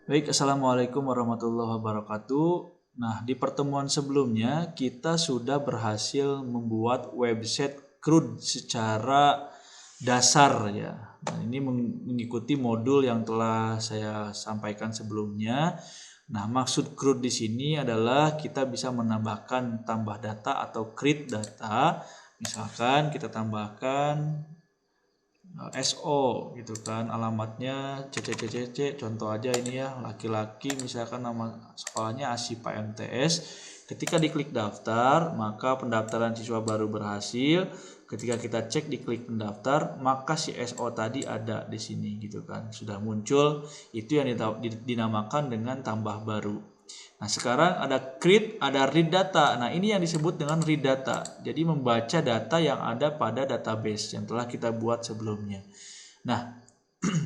Baik, Assalamualaikum warahmatullahi wabarakatuh. Nah, di pertemuan sebelumnya kita sudah berhasil membuat website CRUD secara dasar ya. Nah, ini mengikuti modul yang telah saya sampaikan sebelumnya. Nah, maksud CRUD di sini adalah kita bisa menambahkan tambah data atau create data. Misalkan kita tambahkan SO gitu kan, alamatnya CCCCC, contoh aja ini ya, laki-laki, misalkan nama sekolahnya Asipa MTS. Ketika diklik daftar, maka pendaftaran siswa baru berhasil. Ketika kita cek di klik pendaftar, maka si SO tadi ada di sini gitu kan, sudah muncul. Itu yang dinamakan dengan tambah baru. Nah, sekarang ada create, ada read data. Nah, ini yang disebut dengan read data. Jadi membaca data yang ada pada database yang telah kita buat sebelumnya. Nah,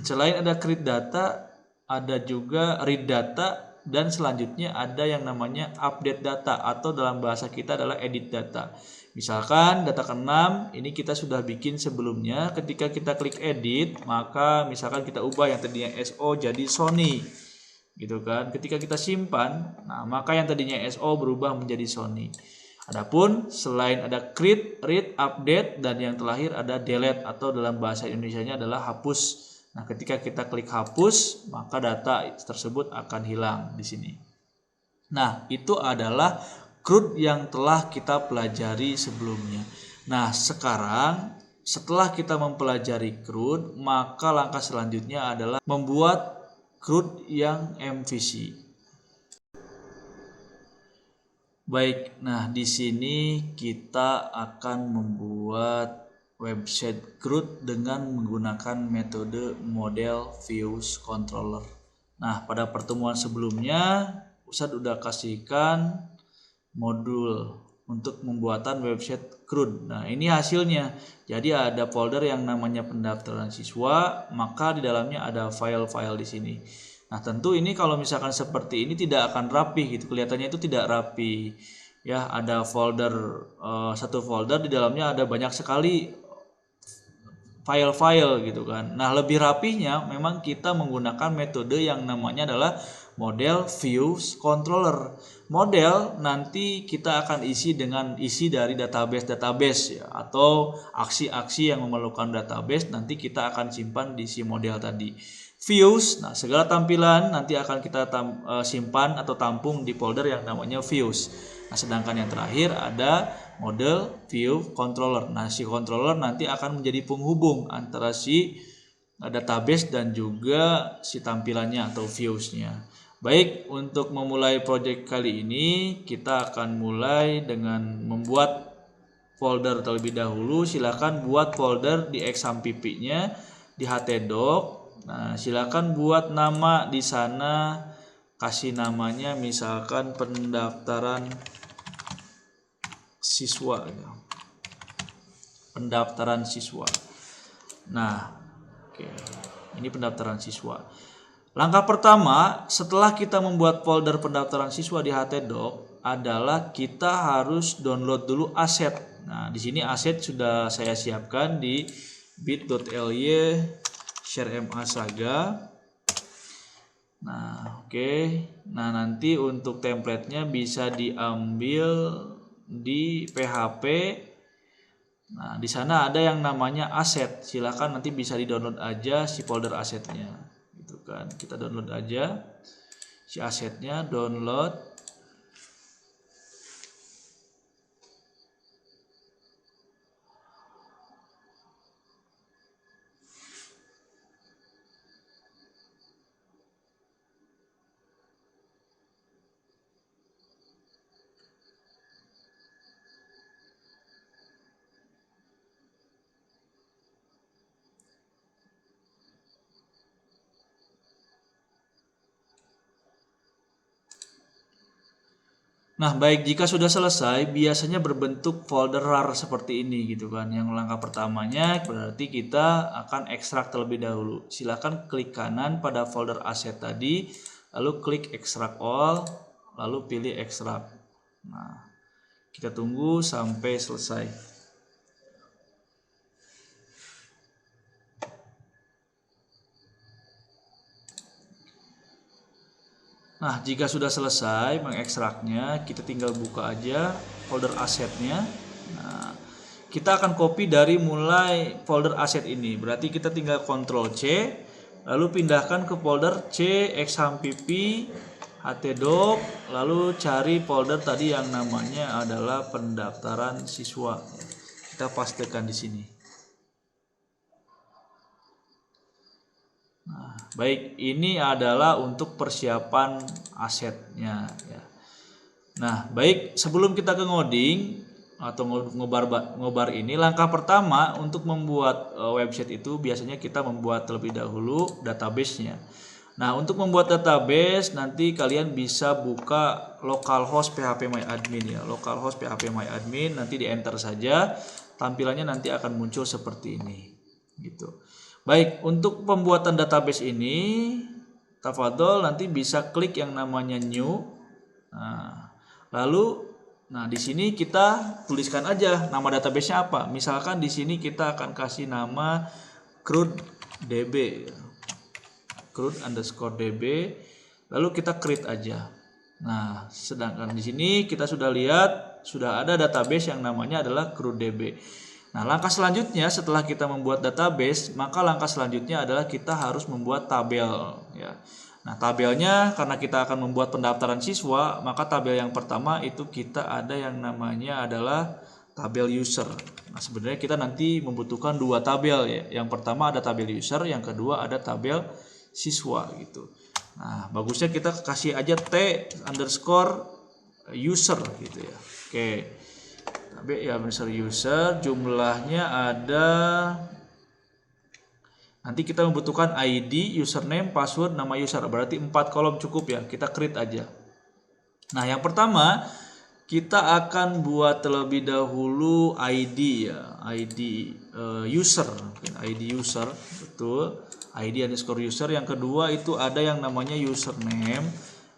selain ada create data, ada juga read data, dan selanjutnya ada yang namanya update data atau dalam bahasa kita adalah edit data. Misalkan data ke-6 ini kita sudah bikin sebelumnya. Ketika kita klik edit, maka misalkan kita ubah yang tadinya SO jadi Sony gitu kan. Ketika kita simpan, nah maka yang tadinya SO berubah menjadi Sony. Adapun selain ada create, read, update, dan yang terakhir ada delete atau dalam bahasa Indonesianya adalah hapus. Nah, ketika kita klik hapus, maka data tersebut akan hilang di sini. Nah, itu adalah CRUD yang telah kita pelajari sebelumnya. Nah, sekarang setelah kita mempelajari CRUD, maka langkah selanjutnya adalah membuat CRUD yang MVC. Baik, nah di sini kita akan membuat website CRUD dengan menggunakan metode model views controller. Nah, pada pertemuan sebelumnya Ustadz udah kasihkan modul untuk pembuatan website CRUD. Nah, ini hasilnya. Jadi ada folder yang namanya pendaftaran siswa, maka di dalamnya ada file-file di sini. Nah, tentu ini kalau misalkan seperti ini tidak akan rapi gitu. Kelihatannya itu tidak rapi. Ya, ada folder satu folder di dalamnya ada banyak sekali file-file gitu kan. Nah, lebih rapihnya memang kita menggunakan metode yang namanya adalah model views controller. Model nanti kita akan isi dengan isi dari database ya, atau aksi-aksi yang memerlukan database nanti kita akan simpan di si model tadi. Views, nah segala tampilan nanti akan kita simpan atau tampung di folder yang namanya views. Nah, sedangkan yang terakhir ada model view controller. Nah, si controller nanti akan menjadi penghubung antara si database dan juga si tampilannya atau viewsnya. Baik, untuk memulai project kali ini kita akan mulai dengan membuat folder terlebih dahulu. Silakan buat folder di XAMPP-nya di htdoc. Nah, silakan buat nama di sana, kasih namanya misalkan pendaftaran siswa ya. Pendaftaran siswa. Nah, oke. Ini pendaftaran siswa. Langkah pertama setelah kita membuat folder pendaftaran siswa di htdoc adalah kita harus download dulu aset. Nah, di sini aset sudah saya siapkan di bit.ly share.ma saga. Nah, oke. Nah, nanti untuk template-nya bisa diambil di PHP. Nah, di sana ada yang namanya aset. Silakan nanti bisa di-download aja si folder asetnya. Gitu kan. Kita download aja si asetnya, download. Nah, baik, jika sudah selesai biasanya berbentuk folder rar seperti ini gitu kan. Yang langkah pertamanya berarti kita akan ekstrak terlebih dahulu. Silakan klik kanan pada folder aset tadi, lalu klik extract all, lalu pilih ekstrak. Nah, kita tunggu sampai selesai. Nah, jika sudah selesai mengekstraknya, kita tinggal buka aja folder asetnya. Nah, kita akan copy dari mulai folder aset ini. Berarti kita tinggal Ctrl C, lalu pindahkan ke folder C, xhampp, htdoc, lalu cari folder tadi yang namanya adalah pendaftaran siswa. Kita pastekan di sini. Nah, baik, ini adalah untuk persiapan asetnya ya. Nah, baik, sebelum kita ke ngoding atau ngobar ini, langkah pertama untuk membuat website itu biasanya kita membuat terlebih dahulu database-nya. Nah, untuk membuat database nanti kalian bisa buka localhost phpMyAdmin ya. Localhost phpMyAdmin, nanti di enter saja. Tampilannya nanti akan muncul seperti ini. Gitu. Baik, untuk pembuatan database ini, tafadhol nanti bisa klik yang namanya new. Nah, lalu di sini kita tuliskan aja nama database-nya apa. Misalkan di sini kita akan kasih nama crud_db. crud_db, lalu kita create aja. Nah, sedangkan di sini kita sudah lihat sudah ada database yang namanya adalah crud_db. Nah, langkah selanjutnya setelah kita membuat database, maka langkah selanjutnya adalah kita harus membuat tabel ya. Nah, tabelnya karena kita akan membuat pendaftaran siswa, maka tabel yang pertama itu kita ada yang namanya adalah tabel user. Nah, sebenarnya kita nanti membutuhkan dua tabel ya. Yang pertama ada tabel user, yang kedua ada tabel siswa gitu. Nah, bagusnya kita kasih aja t_user gitu ya. Oke. Ya, user jumlahnya ada, nanti kita membutuhkan ID, username, password, nama user, berarti 4 kolom cukup ya, kita create aja. Nah, yang pertama kita akan buat terlebih dahulu ID ya, ID user, ID user, betul, ID_user. Yang kedua itu ada yang namanya username.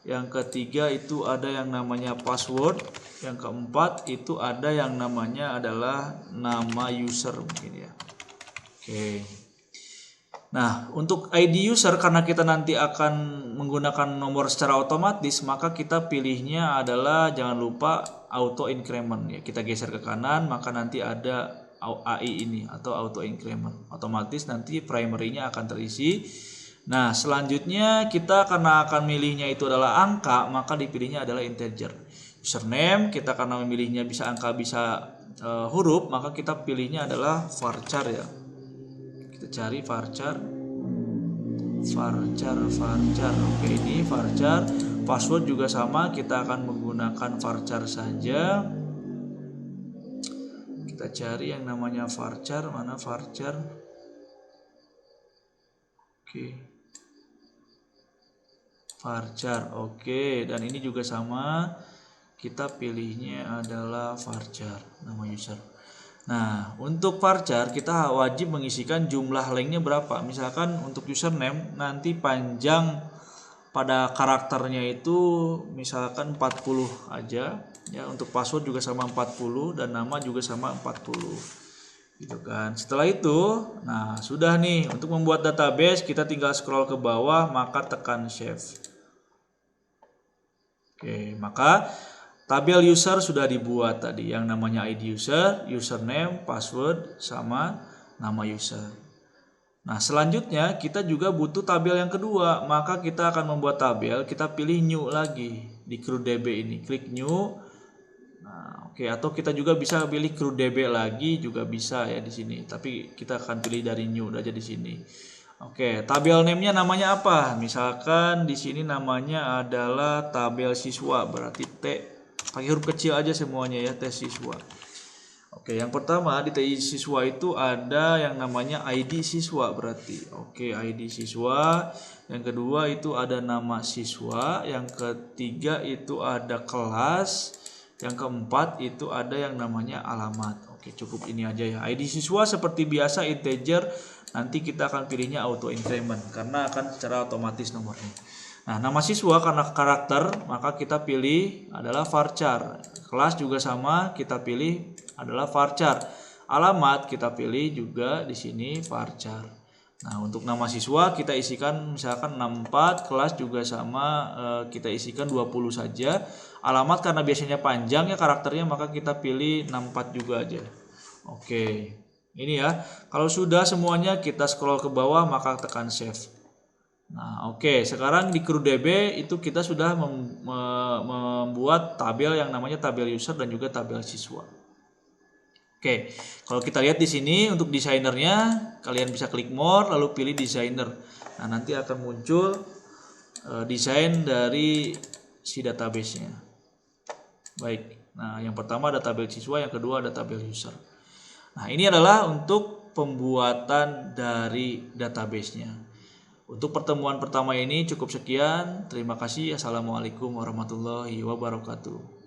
Yang ketiga itu ada yang namanya password. Yang keempat itu ada yang namanya adalah nama user mungkin ya. Oke. Nah, untuk ID user karena kita nanti akan menggunakan nomor secara otomatis, maka kita pilihnya adalah jangan lupa auto increment ya. Kita geser ke kanan, maka nanti ada AI ini atau auto increment. Otomatis nanti primary-nya akan terisi. Nah, selanjutnya kita karena akan milihnya itu adalah angka, maka dipilihnya adalah integer. Username kita karena memilihnya bisa angka bisa huruf, maka kita pilihnya adalah varchar ya. Kita cari varchar. Oke, ini varchar. Password juga sama, kita akan menggunakan varchar saja. Kita cari yang namanya varchar, mana varchar? Oke. Varchar, oke, dan ini juga sama, kita pilihnya adalah varchar, nama user. Nah, untuk varchar kita wajib mengisikan jumlah lengthnya berapa. Misalkan untuk username nanti panjang pada karakternya itu misalkan 40 aja ya. Untuk password juga sama 40 dan nama juga sama 40 gitu kan. Setelah itu, nah sudah nih, untuk membuat database kita tinggal scroll ke bawah maka tekan save. Oke, maka tabel user sudah dibuat tadi yang namanya ID user, username, password sama nama user. Nah, selanjutnya kita juga butuh tabel yang kedua, maka kita akan membuat tabel, kita pilih new lagi di crud_db ini, klik new. Nah, oke, atau kita juga bisa pilih crud_db lagi juga bisa ya di sini, tapi kita akan pilih dari new aja di sini. Oke, tabel name-nya namanya apa? Misalkan di sini namanya adalah tabel siswa, berarti T pakai huruf kecil aja semuanya ya, T siswa. Oke, yang pertama di T siswa itu ada yang namanya ID siswa berarti. Oke, ID siswa. Yang kedua itu ada nama siswa, yang ketiga itu ada kelas, yang keempat itu ada yang namanya alamat. Oke, cukup ini aja ya. ID siswa seperti biasa integer, nanti kita akan pilihnya auto increment karena akan secara otomatis nomornya. Nah, nama siswa karena karakter maka kita pilih adalah varchar. Kelas juga sama, kita pilih adalah varchar. Alamat kita pilih juga di sini varchar. Nah, untuk nama siswa kita isikan misalkan 64, kelas juga sama, kita isikan 20 saja. Alamat karena biasanya panjang ya karakternya, maka kita pilih 64 juga aja. Oke, ini ya. Kalau sudah semuanya kita scroll ke bawah maka tekan save. Nah, oke, sekarang di CrewDB itu kita sudah membuat tabel yang namanya tabel user dan juga tabel siswa. Oke, kalau kita lihat di sini untuk desainernya, kalian bisa klik more lalu pilih designer. Nah, nanti akan muncul desain dari si database-nya. Baik. Nah, yang pertama ada tabel siswa, yang kedua ada tabel user. Nah, ini adalah untuk pembuatan dari database-nya. Untuk pertemuan pertama ini cukup sekian. Terima kasih. Assalamualaikum warahmatullahi wabarakatuh.